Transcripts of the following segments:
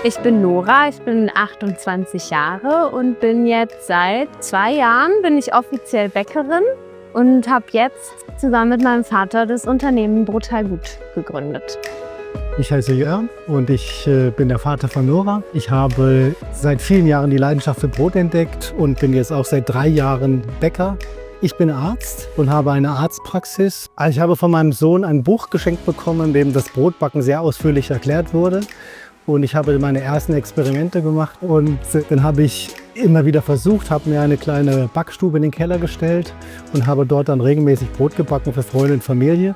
Ich bin Nora, ich bin 28 Jahre und bin jetzt seit 2 Jahren offiziell Bäckerin und habe jetzt zusammen mit meinem Vater das Unternehmen Brotalgut gegründet. Ich heiße Jörn und ich bin der Vater von Nora. Ich habe seit vielen Jahren die Leidenschaft für Brot entdeckt und bin jetzt auch seit 3 Jahren Bäcker. Ich bin Arzt und habe eine Arztpraxis. Ich habe von meinem Sohn ein Buch geschenkt bekommen, in dem das Brotbacken sehr ausführlich erklärt wurde. Und ich habe meine ersten Experimente gemacht und dann habe ich immer wieder versucht, habe mir eine kleine Backstube in den Keller gestellt und habe dort dann regelmäßig Brot gebacken für Freunde und Familie.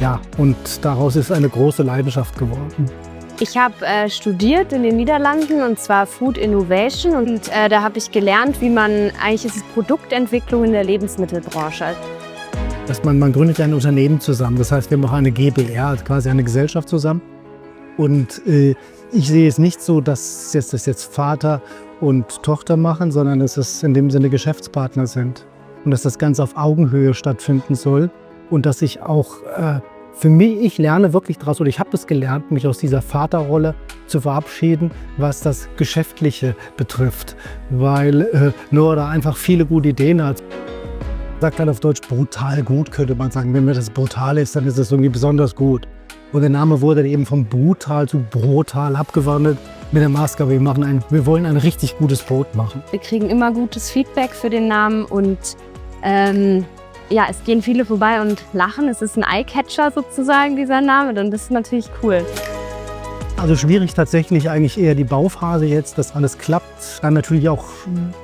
Ja, und daraus ist eine große Leidenschaft geworden. Ich habe studiert in den Niederlanden und zwar Food Innovation und da habe ich gelernt, wie man eigentlich ist Produktentwicklung in der Lebensmittelbranche. Man gründet ein Unternehmen zusammen, das heißt wir machen eine GbR, also quasi eine Gesellschaft zusammen. Und ich sehe es nicht so, dass das jetzt Vater und Tochter machen, sondern dass es in dem Sinne Geschäftspartner sind. Und dass das Ganze auf Augenhöhe stattfinden soll. Und dass ich auch, für mich, ich lerne wirklich daraus, oder ich habe es gelernt, mich aus dieser Vaterrolle zu verabschieden, was das Geschäftliche betrifft. Weil Nora da einfach viele gute Ideen hat. Sagt halt auf Deutsch brutal gut, könnte man sagen. Wenn mir das brutal ist, dann ist es irgendwie besonders gut. Und der Name wurde eben von brutal zu brotal abgewandelt mit der Maßgabe, wir wollen ein richtig gutes Brot machen. Wir kriegen immer gutes Feedback für den Namen und ja, es gehen viele vorbei und lachen. Es ist ein Eyecatcher sozusagen, dieser Name, und das ist natürlich cool. Also schwierig tatsächlich eigentlich eher die Bauphase jetzt, dass alles klappt. Dann natürlich auch,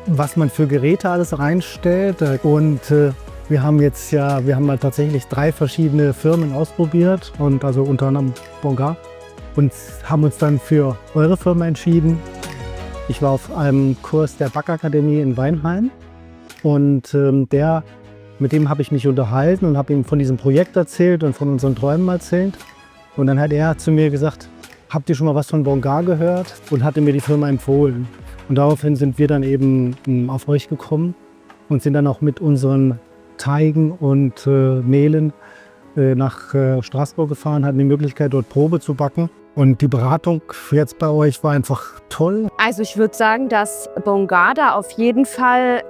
was man für Geräte alles reinstellt. Und wir haben mal tatsächlich 3 verschiedene Firmen ausprobiert, und also unter anderem Bongar, und haben uns dann für eure Firma entschieden. Ich war auf einem Kurs der Backakademie in Weinheim und mit dem habe ich mich unterhalten und habe ihm von diesem Projekt erzählt und von unseren Träumen erzählt. Und dann hat er zu mir gesagt, habt ihr schon mal was von Bongar gehört? Und hatte mir die Firma empfohlen. Und daraufhin sind wir dann eben auf euch gekommen und sind dann auch mit unseren Teigen und Mehlen nach Straßburg gefahren, hatten die Möglichkeit, dort Probe zu backen. Und die Beratung jetzt bei euch war einfach toll. Also ich würde sagen, dass Bongar da auf jeden Fall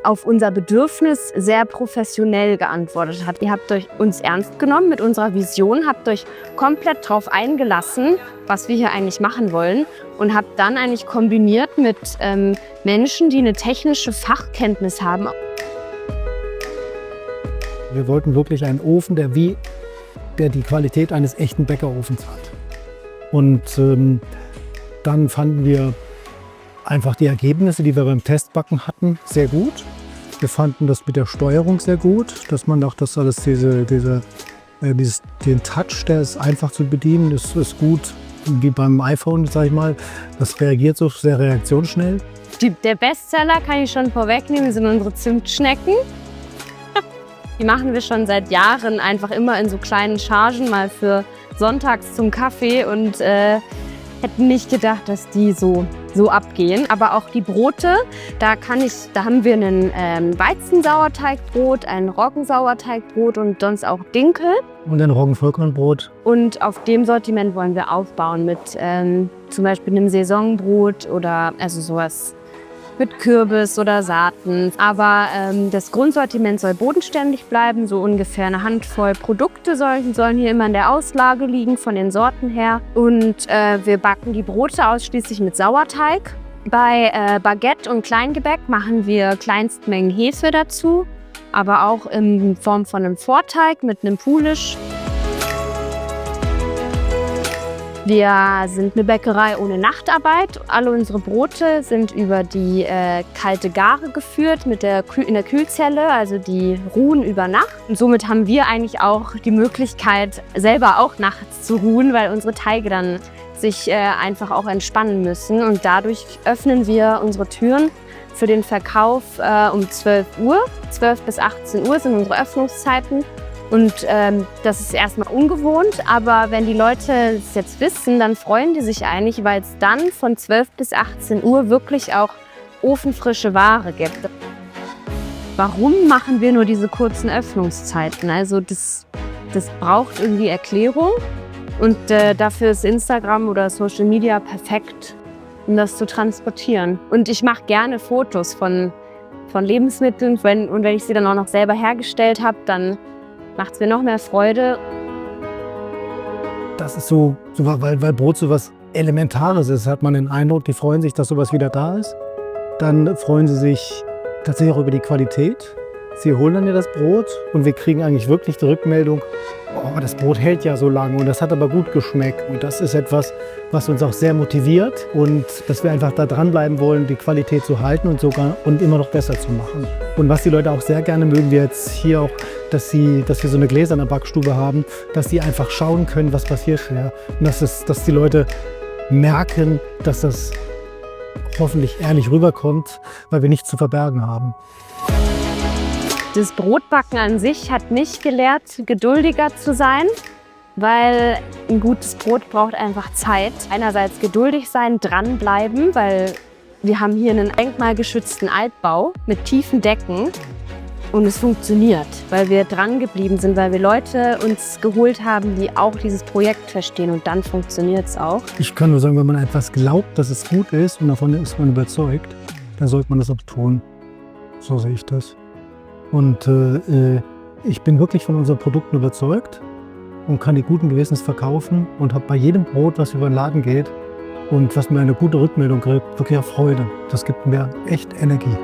auf unser Bedürfnis sehr professionell geantwortet hat. Ihr habt uns ernst genommen mit unserer Vision, habt euch komplett darauf eingelassen, was wir hier eigentlich machen wollen, und habt dann eigentlich kombiniert mit Menschen, die eine technische Fachkenntnis haben. Wir wollten wirklich einen Ofen, der die Qualität eines echten Bäckerofens hat. Und dann fanden wir einfach die Ergebnisse, die wir beim Testbacken hatten, sehr gut. Wir fanden das mit der Steuerung sehr gut, dass man auch das alles, den Touch, der ist einfach zu bedienen, ist gut, wie beim iPhone, sag ich mal. Das reagiert so sehr reaktionsschnell. Der Bestseller, kann ich schon vorwegnehmen, sind unsere Zimtschnecken. Die machen wir schon seit Jahren einfach immer in so kleinen Chargen, mal für sonntags zum Kaffee, und hätten nicht gedacht, dass die so abgehen. Aber auch die Brote, da haben wir ein Weizensauerteigbrot, ein Roggensauerteigbrot und sonst auch Dinkel. Und ein Roggenvollkornbrot. Und auf dem Sortiment wollen wir aufbauen mit zum Beispiel einem Saisonbrot oder also sowas mit Kürbis oder Saaten. Aber das Grundsortiment soll bodenständig bleiben, so ungefähr eine Handvoll Produkte sollen hier immer in der Auslage liegen, von den Sorten her. Und wir backen die Brote ausschließlich mit Sauerteig. Bei Baguette und Kleingebäck machen wir Kleinstmengen Hefe dazu, aber auch in Form von einem Vorteig mit einem Poulish. Wir sind eine Bäckerei ohne Nachtarbeit. Alle unsere Brote sind über die kalte Gare geführt in der Kühlzelle, also die ruhen über Nacht. Und somit haben wir eigentlich auch die Möglichkeit, selber auch nachts zu ruhen, weil unsere Teige dann sich einfach auch entspannen müssen. Und dadurch öffnen wir unsere Türen für den Verkauf um 12 Uhr. 12 bis 18 Uhr sind unsere Öffnungszeiten. Und das ist erstmal ungewohnt, aber wenn die Leute es jetzt wissen, dann freuen die sich eigentlich, weil es dann von 12 bis 18 Uhr wirklich auch ofenfrische Ware gibt. Warum machen wir nur diese kurzen Öffnungszeiten? Also das braucht irgendwie Erklärung. Und dafür ist Instagram oder Social Media perfekt, um das zu transportieren. Und ich mache gerne Fotos von Lebensmitteln. Und wenn ich sie dann auch noch selber hergestellt habe, dann macht es mir noch mehr Freude. Das ist so weil Brot so was Elementares ist, hat man den Eindruck, die freuen sich, dass sowas wieder da ist. Dann freuen sie sich tatsächlich auch über die Qualität. Sie holen dann ja das Brot und wir kriegen eigentlich wirklich die Rückmeldung, oh, das Brot hält ja so lange und das hat aber gut geschmeckt. Und das ist etwas, was uns auch sehr motiviert und dass wir einfach da dranbleiben wollen, die Qualität zu halten und immer noch besser zu machen. Und was die Leute auch sehr gerne mögen, wir jetzt hier auch, dass wir so eine gläserne Backstube haben, dass sie einfach schauen können, was passiert hier. Und dass die Leute merken, dass das hoffentlich ehrlich rüberkommt, weil wir nichts zu verbergen haben. Das Brotbacken an sich hat mich gelehrt, geduldiger zu sein, weil ein gutes Brot braucht einfach Zeit. Einerseits geduldig sein, dranbleiben, weil wir haben hier einen denkmalgeschützten Altbau mit tiefen Decken und es funktioniert, weil wir dran geblieben sind, weil wir Leute uns geholt haben, die auch dieses Projekt verstehen und dann funktioniert es auch. Ich kann nur sagen, wenn man etwas glaubt, dass es gut ist und davon ist man überzeugt, dann sollte man das auch tun. So sehe ich das. Und ich bin wirklich von unseren Produkten überzeugt und kann die guten Gewissens verkaufen und habe bei jedem Brot, was über den Laden geht und was mir eine gute Rückmeldung gibt, wirklich auch Freude. Das gibt mir echt Energie.